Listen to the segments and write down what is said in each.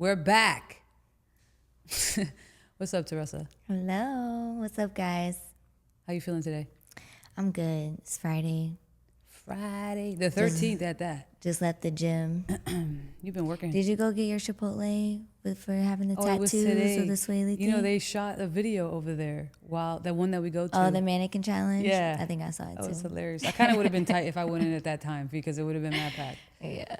We're back. What's up, Teresa? Hello. What's up, guys? How you feeling today? I'm good. It's Friday. Friday, the 13th at that. Just left the gym. You've been working. Did you go get your Chipotle for having the It was tattoos today. or the swaley thing? You know, they shot a video over there while that one that we go to. Oh, the mannequin challenge? Yeah. I think I saw it That too. was hilarious. I kind of would have been tight if I went in at that time because it would have been mad packed. Yeah.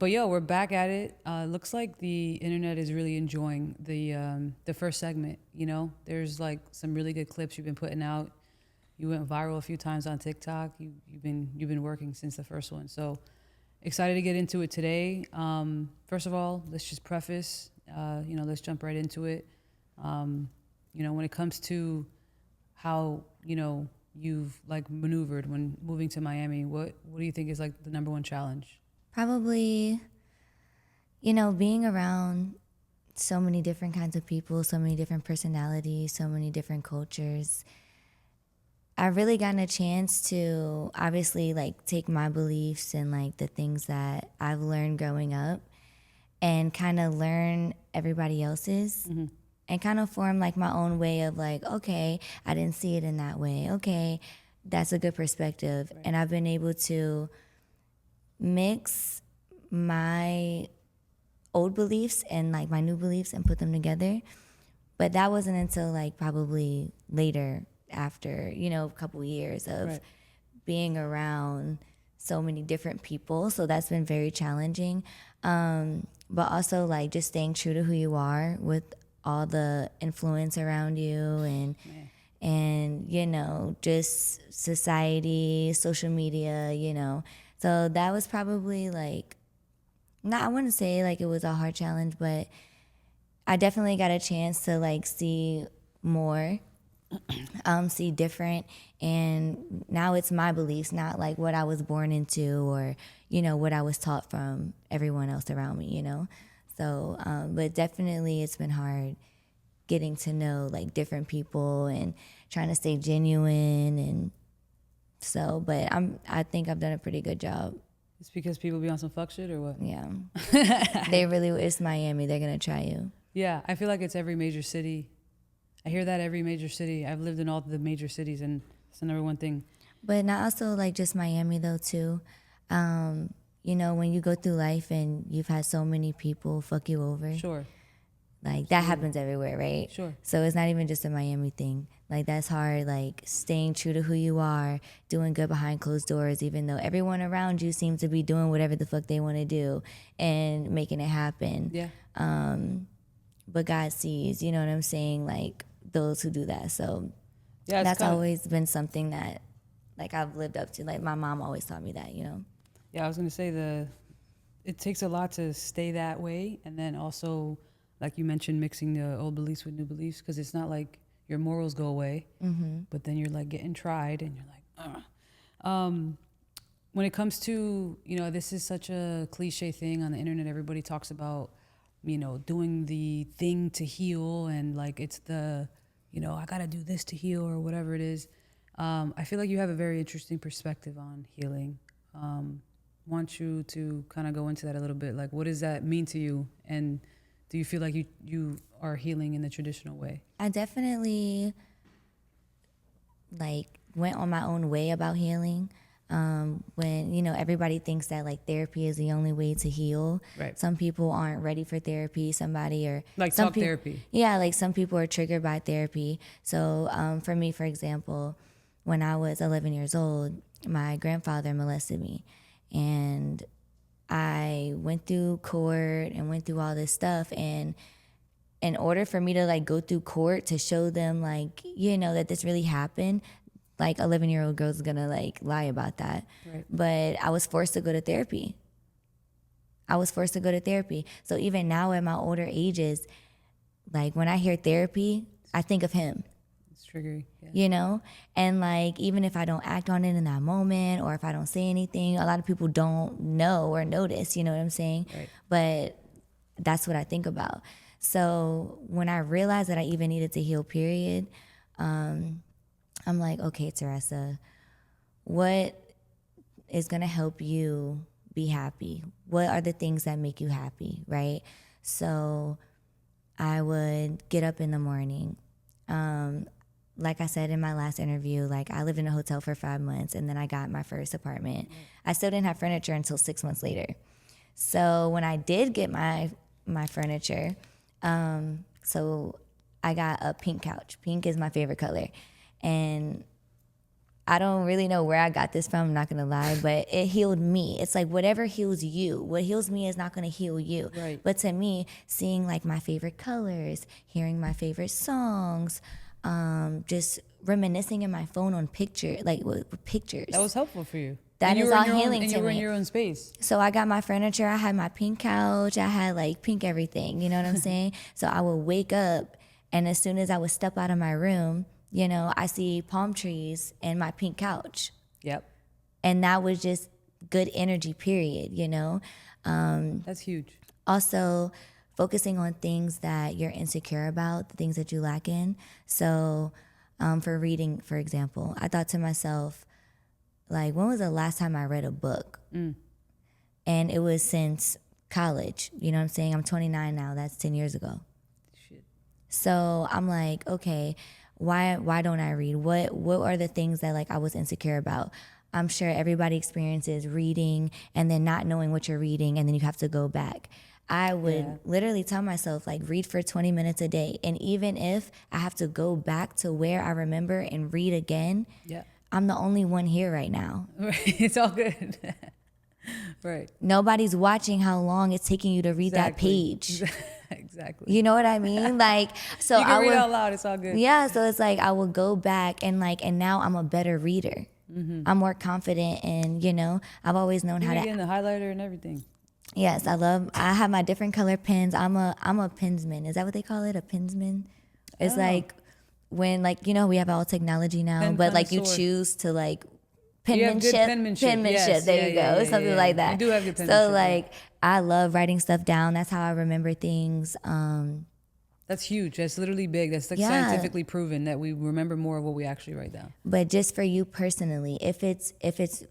But yo, we're back at it. Looks like the internet is really enjoying the first segment. You know, there's like some really good clips you've been putting out. You went viral a few times on TikTok. You've been working since the first one. So excited to get into it today. First of all, let's just preface. Let's jump right into it. When it comes to how you've like maneuvered when moving to Miami, what do you think is like the number one challenge? Probably, being around so many different kinds of people, so many different personalities, so many different cultures. I've really gotten a chance to obviously like take my beliefs and like the things that I've learned growing up and kind of learn everybody else's and kind of form like my own way of like, okay, I didn't see it in that way. Okay, that's a good perspective. Right. And I've been able to mix my old beliefs and like my new beliefs and put them together. But that wasn't until like probably later after, a couple years of Right. being around so many different people. So that's been very challenging. But also like just staying true to who you are with all the influence around you and just society, social media. So that was probably like, I wouldn't say like it was a hard challenge, but I definitely got a chance to like see more, see different, and now it's my beliefs, not like what I was born into or what I was taught from everyone else around me. So but definitely it's been hard getting to know like different people and trying to stay genuine, and so but I think I've done a pretty good job. It's because people be on some fuck shit or what? Yeah. It's Miami, they're gonna try you. Yeah, I feel like it's every major city. I hear that every major city. I've lived in all the major cities, and it's the number one thing. But not also like just Miami though too. When you go through life and you've had so many people fuck you over, Sure. like that happens everywhere, right? Sure. So it's not even just a Miami thing. Like that's hard, like staying true to who you are, doing good behind closed doors, even though everyone around you seems to be doing whatever the fuck they want to do and making it happen. Yeah. But God sees, you know what I'm saying? Like those who do that. So Yeah. that's always been something that like I've lived up to. Like my mom always taught me that, Yeah, I was gonna say it takes a lot to stay that way, and then also, like you mentioned, mixing the old beliefs with new beliefs, because it's not like your morals go away, but then you're like getting tried, and you're like, ugh. When it comes to this is such a cliche thing on the internet. Everybody talks about doing the thing to heal, and like it's the I gotta do this to heal or whatever it is. I feel like you have a very interesting perspective on healing. Want you to kind of go into that a little bit. Like, what does that mean to you? And do you feel like you are healing in the traditional way? I definitely like went on my own way about healing. When everybody thinks that like therapy is the only way to heal. Right. Some people aren't ready for therapy. Like some talk therapy. Yeah, like some people are triggered by therapy. So for me, for example, when I was 11 years old, my grandfather molested me, and I went through court and went through all this stuff, and in order for me to like go through court to show them like that this really happened, like 11-year-old girls gonna like lie about that. Right. But I was forced to go to therapy. So even now at my older ages, like when I hear therapy, I think of him. It's triggering. Yeah. And like even if I don't act on it in that moment, or if I don't say anything, a lot of people don't know or notice, you know what I'm saying? Right. But that's what I think about. So when I realized that I even needed to heal, period, I'm like, okay, Teresa, what is going to help you be happy? What are the things that make you happy, right? So I would get up in the morning. Like I said in my last interview, like I lived in a hotel for 5 months and then I got my first apartment. I still didn't have furniture until 6 months later. So when I did get my furniture, so I got a pink couch. Pink is my favorite color. And I don't really know where I got this from, I'm not gonna lie, but it healed me. It's like whatever heals you, what heals me is not gonna heal you. Right. But to me, seeing like my favorite colors, hearing my favorite songs, just reminiscing in my phone on with pictures. That was helpful for you. That And you is were in all your own- healing and to you were in me. your own space. So I got my furniture, I had my pink couch, I had like pink everything, you know what I'm saying? So I would wake up and as soon as I would step out of my room, you know, I see palm trees and my pink couch. Yep. And that was just good energy, period, you know? That's huge. Also, focusing on things that you're insecure about, the things that you lack in. So, for reading, for example, I thought to myself, like, when was the last time I read a book? And it was since college. You know what I'm saying? I'm 29 now. That's 10 years ago. Shit. So I'm like, okay, why don't I read? What are the things that like I was insecure about? I'm sure everybody experiences reading and then not knowing what you're reading and then you have to go back. I would literally tell myself like read for 20 minutes a day. And even if I have to go back to where I remember and read again, Yeah. I'm the only one here right now. Right. It's all good. Right. Nobody's watching how long it's taking you to read that Exactly. page. Exactly. You know what I mean? Like, so You can I read would, out loud. It's all good. yeah. So it's like I would go back and like, and now I'm a better reader. I'm more confident, and you know, I've always known You how to. getting the highlighter and everything. Yes, I have my different color pens. I'm a pensman. Is that what they call it? A pensman? It's like when like, you know, we have all technology now, Pen but like you connoisseur. choose to like You have good penmanship. Yes. There Yeah, you yeah, go. yeah, Something yeah. like that. You do have good So penmanship, yeah. like I love writing stuff down. That's how I remember things. That's huge. That's literally big. That's like Yeah. scientifically proven that we remember more of what we actually write down. But just for you personally, if it's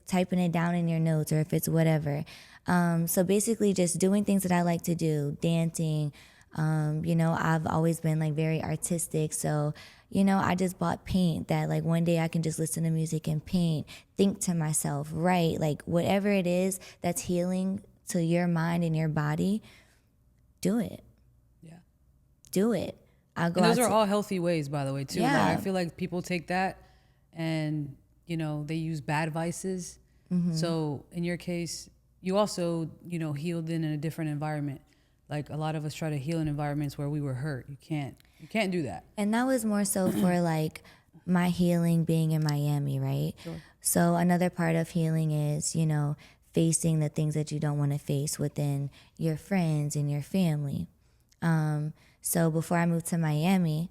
typing it down in your notes or if it's whatever. So basically just doing things that I like to do, dancing. You know, I've always been like very artistic. So, you know, I just bought paint that like one day I can just listen to music and paint, think to myself, write, like whatever it is that's healing to your mind and your body, do it. Yeah. Do it. I'll go And those out are to- all healthy ways, by the way, too. Yeah. Like, I feel like people take that and, you know, they use bad vices. So in your case, you also, you know, healed in a different environment. Like a lot of us try to heal in environments where we were hurt. You can't do that. And that was more so for like my healing being in Miami, right? Sure. So another part of healing is, you know, facing the things that you don't want to face within your friends and your family. So before I moved to Miami,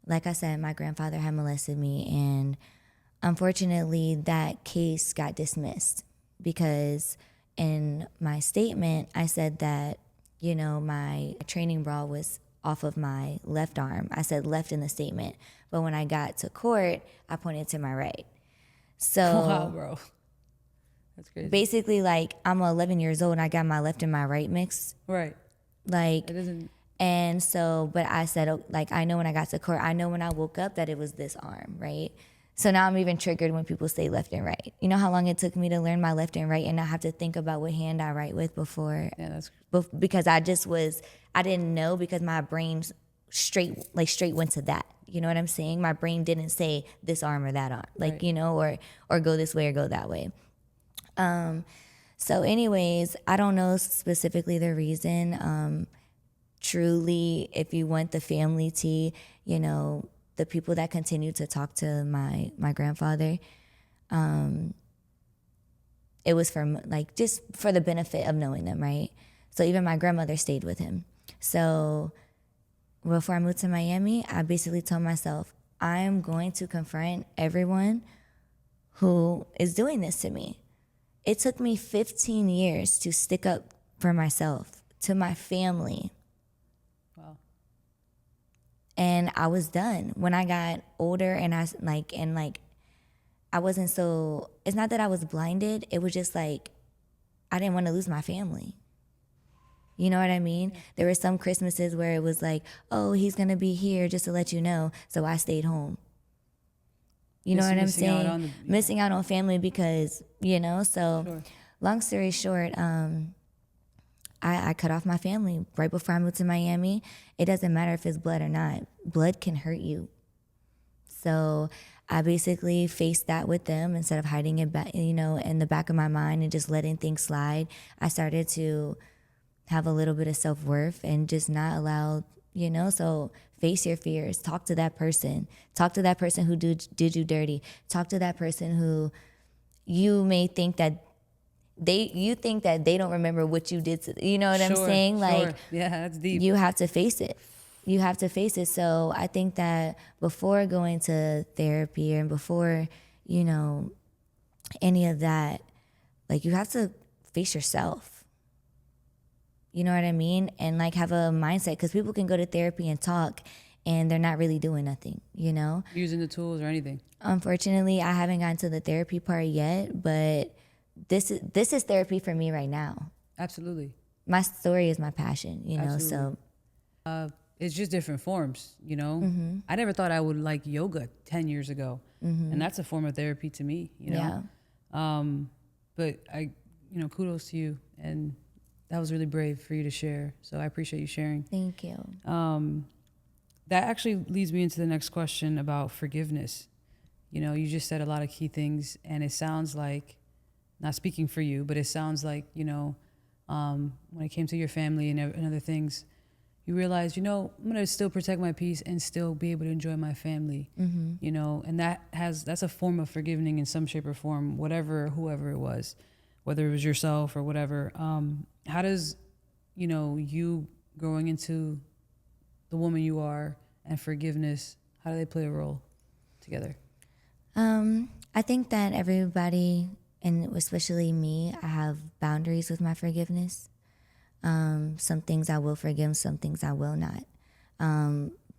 like I said, my grandfather had molested me, and unfortunately that case got dismissed because in my statement I said that, you know, my training bra was off of my left arm. I said left in the statement, but when I got to court, I pointed to my right. So Wow, bro. That's crazy. basically, like, I'm 11 years old and I got my left and my right mixed. Right. Like, It isn't. and so, but I said, oh, like, I know when I got to court, I know when I woke up that it was this arm, right? So now I'm even triggered when people say left and right. You know how long it took me to learn my left and right and I have to think about what hand I write with before, Yeah, that's. because I didn't know because my brain straight went to that. You know what I'm saying? My brain didn't say this arm or that arm, like, Right. you know, or go this way or go that way. So anyways, I don't know specifically the reason. Truly, if you want the family tea, you know, the people that continue to talk to my grandfather, it was for like just for the benefit of knowing them, right? So even my grandmother stayed with him. So before I moved to Miami, I basically told myself, I am going to confront everyone who is doing this to me. It took me 15 years to stick up for myself, to my family. Wow. And I was done. When I got older and I wasn't so, it's not that I was blinded. It was just like, I didn't want to lose my family. You know what I mean? There were some Christmases where it was like, oh, he's going to be here just to let you know. So I stayed home. You know what I'm Missing out saying? on the- Missing out on family because, you know, so Sure. long story short, I cut off my family right before I moved to Miami. It doesn't matter if it's blood or not. Blood can hurt you. So I basically faced that with them instead of hiding it back, you know, in the back of my mind and just letting things slide. I started to have a little bit of self-worth and just not allow, you know, so face your fears. Talk to that person. Talk to that person who did you dirty. Talk to that person who you may think that you think that they don't remember what you did to, you know what I'm Sure, saying? sure. Like, Yeah, that's deep. you have to face it. You have to face it. So I think that before going to therapy and before, you know, any of that, like, you have to face yourself. You know what I mean? And like have a mindset, because people can go to therapy and talk and they're not really doing nothing, you know? Using the tools or anything. Unfortunately, I haven't gotten to the therapy part yet, but this is therapy for me right now. Absolutely. My story is my passion, you know? Absolutely. So It's just different forms, you know? Mm-hmm. I never thought I would like yoga 10 years ago. And that's a form of therapy to me, you know? But kudos to you. And that was really brave for you to share. So I appreciate you sharing. thank you. That actually leads me into the next question about forgiveness. You know, you just said a lot of key things, and it sounds like, not speaking for you, but it sounds like, you know, when it came to your family and other things, you realized, you know, I'm gonna still protect my peace and still be able to enjoy my family. You know, and that's a form of forgiving in some shape or form, whoever it was, whether it was yourself or whatever. How does, you know, you growing into the woman you are and forgiveness, how do they play a role together? I think that everybody, and especially me, I have boundaries with my forgiveness. Some things I will forgive, some things I will not.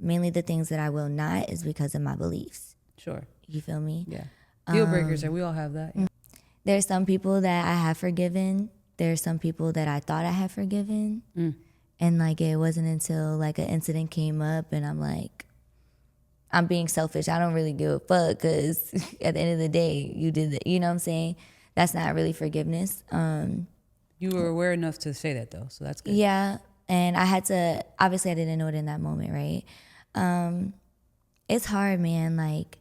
Mainly the things that I will not is because of my beliefs. Sure. You feel me? Yeah. Deal breakers, we all have that. Yeah. There's some people that I have forgiven. There's some people that I thought I had forgiven. And like, it wasn't until like an incident came up and I'm like, I'm being selfish. I don't really give a fuck, because at the end of the day, you did it. You know what I'm saying? That's not really forgiveness. You were aware enough to say that though, so that's good. Yeah. And I had to, obviously I didn't know it in that moment, right? It's hard, man. Like,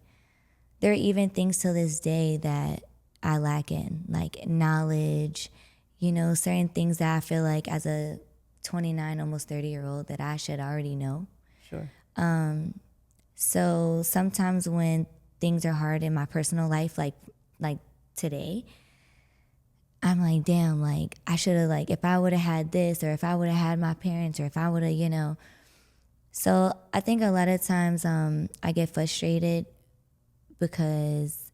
there are even things to this day that I lack in, like knowledge, you know, certain things that I feel like as a 29, almost 30-year-old that I should already know. Sure. So sometimes when things are hard in my personal life, like today, I'm like, damn, like I should have, like, if I would have had this, or if I would have had my parents, or if I would have, you know. So I think a lot of times I get frustrated because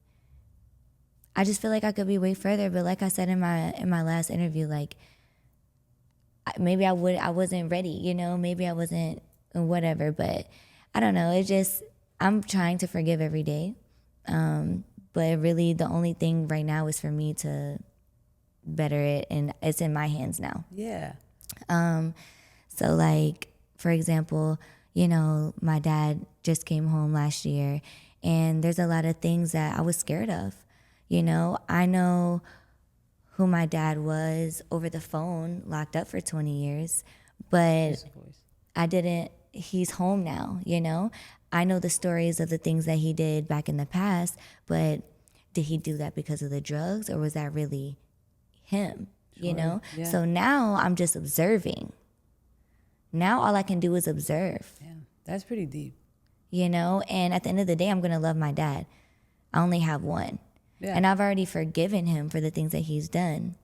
I just feel like I could be way further. But like I said in my last interview, like, maybe I wasn't ready, you know, maybe I wasn't whatever, but I don't know. It's just, I'm trying to forgive every day. But really the only thing right now is for me to better it, and it's in my hands now. Yeah. So like, for example, you know, my dad just came home last year, and there's a lot of things that I was scared of. You know, I know who my dad was over the phone, locked up for 20 years, but I didn't, he's home now, you know? I know the stories of the things that he did back in the past, but did he do that because of the drugs, or was that really him, you know? Yeah. So now I'm just observing. Now all I can do is observe. Yeah, that's pretty deep. You know, and at the end of the day, I'm going to love my dad. I only have one. Yeah. And I've already forgiven him for the things that he's done.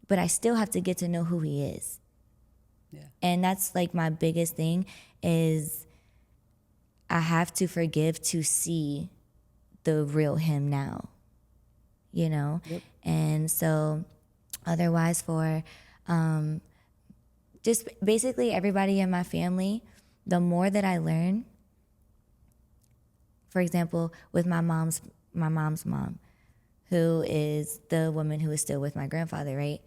But I still have to get to know who he is. Yeah. And that's like my biggest thing is I have to forgive to see the real him now. You know? Yep. And so otherwise for just basically everybody in my family, the more that I learn, for example, with my mom's mom, who is the woman who is still with my grandfather, right?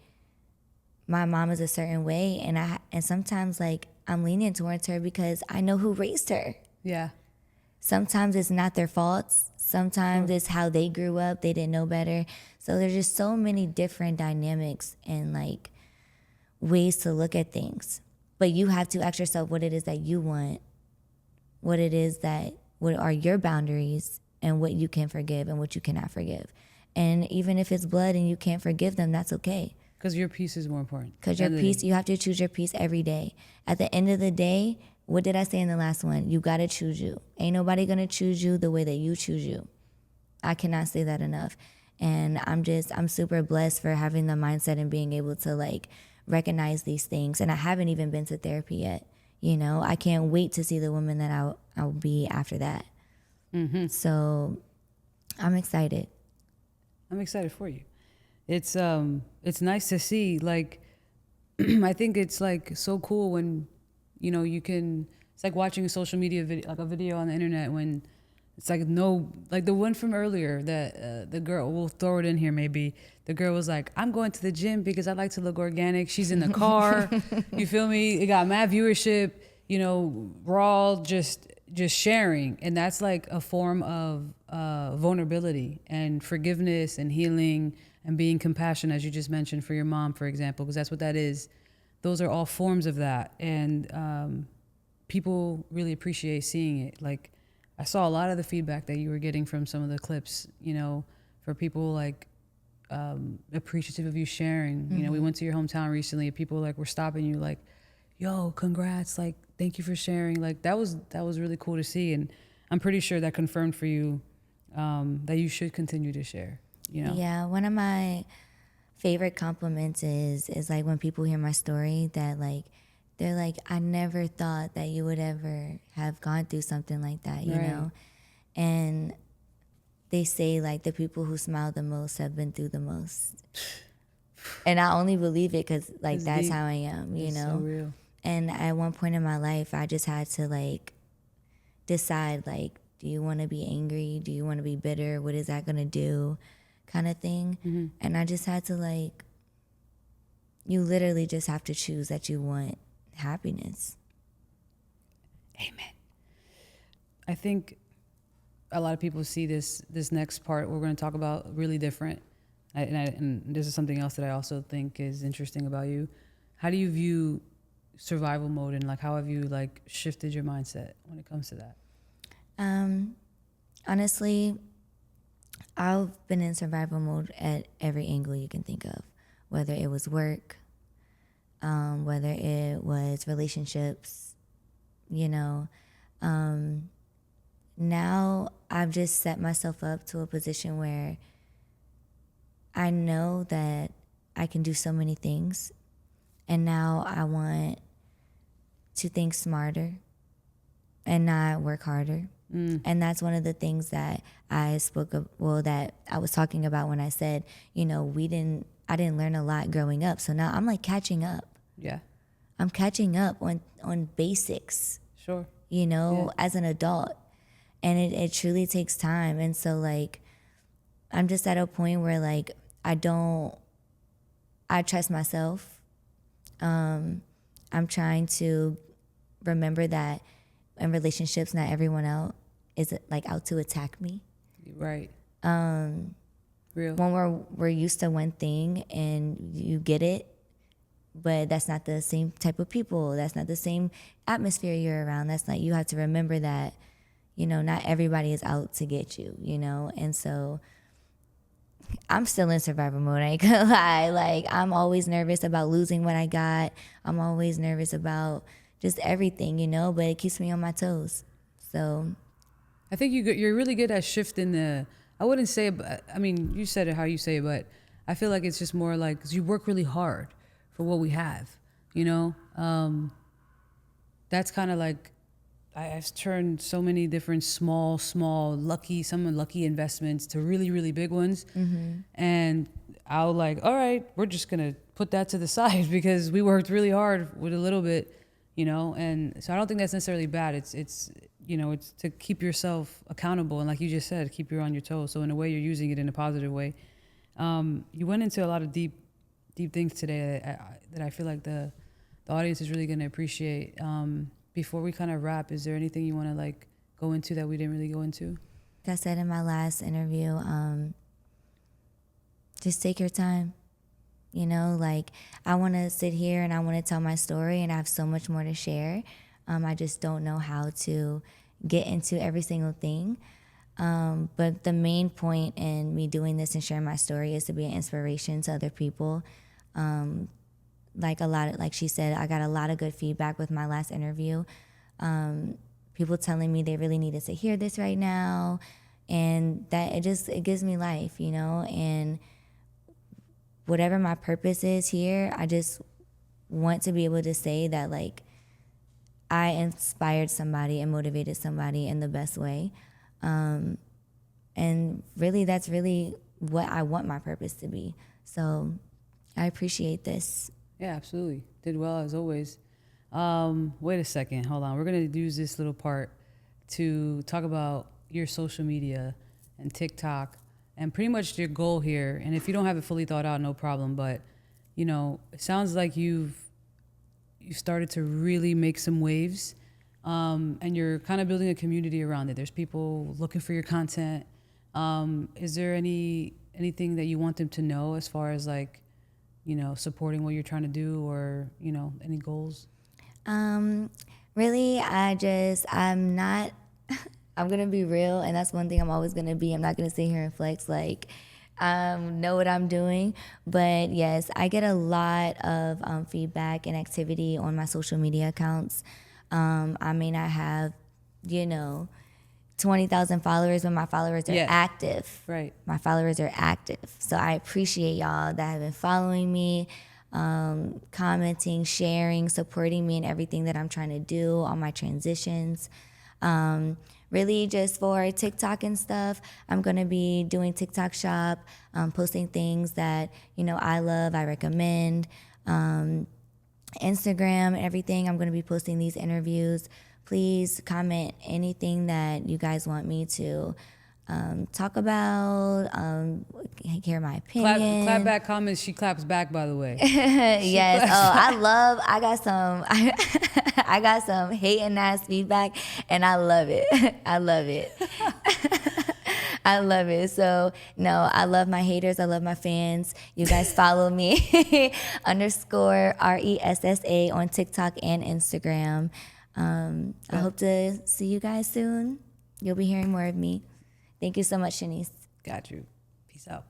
my mom is a certain way, and sometimes like I'm lenient towards her because I know who raised her. Yeah. Sometimes it's not their faults. Sometimes it's how they grew up. They didn't know better. So there's just so many different dynamics and like ways to look at things. But you have to ask yourself what it is that you want, what it is that, what are your boundaries, and what you can forgive and what you cannot forgive. And even if it's blood and you can't forgive them, that's okay. Because your peace is more important. Because your peace, you have to choose your peace every day. At the end of the day, what did I say in the last one? You got to choose you. Ain't nobody going to choose you the way that you choose you. I cannot say that enough. And I'm super blessed for having the mindset and being able to like recognize these things. And I haven't even been to therapy yet. You know, I can't wait to see the woman that I'll be after that. So I'm excited. I'm excited for you. It's nice to see. Like, I think it's like so cool when, you know, you can. It's like watching a social media video, like a video on the internet, when it's like no, like the one from earlier that the girl. We'll throw it in here maybe. The girl was like, "I'm going to the gym because I like to look organic." She's in the car. You feel me? It got mad viewership. You know, we're all just sharing, and that's like a form of vulnerability and forgiveness and healing and being compassionate, as you just mentioned, for your mom, for example, because that's what that is. Those are all forms of that, and people really appreciate seeing it. Like, I saw a lot of the feedback that you were getting from some of the clips, you know, for people like appreciative of you sharing. You know, we went to your hometown recently, and people like were stopping you like, yo, congrats, like, thank you for sharing. Like, that was really cool to see, and I'm pretty sure that confirmed for you that you should continue to share, you know? Yeah, one of my favorite compliments is like when people hear my story that like, they're like, I never thought that you would ever have gone through something like that, you know? And they say like the people who smile the most have been through the most. And I only believe it because like that's deep. how I am, you It's know? so real. And at one point in my life, I just had to like decide like, do you want to be angry? Do you want to be bitter? What is that going to do? Kind of thing. And I just had to like, you literally just have to choose that you want happiness. Amen. I think a lot of people see this next part we're going to talk about really different. And this is something else that I also think is interesting about you. How do you view survival mode, and like how have you like shifted your mindset when it comes to that? Honestly, I've been in survival mode at every angle you can think of, whether it was work, whether it was relationships, you know. Now I've just set myself up to a position where I know that I can do so many things, and now I want to think smarter and not work harder. And that's one of the things that I that I was talking about when I said, you know, I didn't learn a lot growing up. So now I'm like catching up. Yeah. I'm catching up on basics, Sure. you know, as an adult. And it truly takes time. And so like, I'm just at a point where like, I trust myself. I'm trying to remember that in relationships, not everyone else is like out to attack me. Right. Real. When we're used to one thing and you get it, but that's not the same type of people. That's not the same atmosphere you're around. That's not, you have to remember that, you know, not everybody is out to get you, you know? And so I'm still in survival mode, I ain't gonna lie. Like, I'm always nervous about losing what I got. I'm always nervous about just everything, you know, but it keeps me on my toes. So I think you're really good at shifting the, I wouldn't say, I mean, you said it how you say it, but I feel like it's just more like, 'cause you work really hard for what we have, you know? That's kind of like, I've turned so many different small, some lucky investments to really, really big ones. And I'll like, all right, we're just going to put that to the side because we worked really hard with a little bit, you know? And so I don't think that's necessarily bad. It's you know, it's to keep yourself accountable. And like you just said, keep you on your toes. So in a way, you're using it in a positive way. You went into a lot of deep deep things today that I feel like the audience is really going to appreciate. Before we kind of wrap, is there anything you want to like go into that we didn't really go into? Like I said in my last interview, just take your time. You know, like I want to sit here and I want to tell my story, and I have so much more to share. I just don't know how to get into every single thing. But the main point in me doing this and sharing my story is to be an inspiration to other people. Like she said, I got a lot of good feedback with my last interview. People telling me they really needed to hear this right now, and that it gives me life, you know. And whatever my purpose is here, I just want to be able to say that like I inspired somebody and motivated somebody in the best way. And really, that's really what I want my purpose to be. So I appreciate this. Yeah, absolutely. Did well as always. Wait a second. Hold on. We're going to use this little part to talk about your social media and TikTok and pretty much your goal here. And if you don't have it fully thought out, no problem. But, you know, it sounds like you started to really make some waves, and you're kind of building a community around it. There's people looking for your content. Is there anything that you want them to know as far as like, you know, supporting what you're trying to do, or, you know, any goals? Really, I'm not, I'm going to be real. And that's one thing I'm always going to be. I'm not going to sit here and flex like, know what I'm doing. But yes, I get a lot of feedback and activity on my social media accounts. I may not have, 20,000 followers, but my followers are active. Right. My followers are active. So I appreciate y'all that have been following me, commenting, sharing, supporting me in everything that I'm trying to do, all my transitions. Really just for TikTok and stuff, I'm going to be doing TikTok shop, posting things that, I love, I recommend. Instagram and everything, I'm going to be posting these interviews. Please comment anything that you guys want me to talk about, hear my opinion. Clap back comments. She claps back, by the way. Yes. I got some hate and ass feedback, and I love it. I love it. I love it. So, no, I love my haters. I love my fans. You guys follow me, _RESSA on TikTok and Instagram. I hope to see you guys soon. You'll be hearing more of me. Thank you so much, Shanice. Got you. Peace out.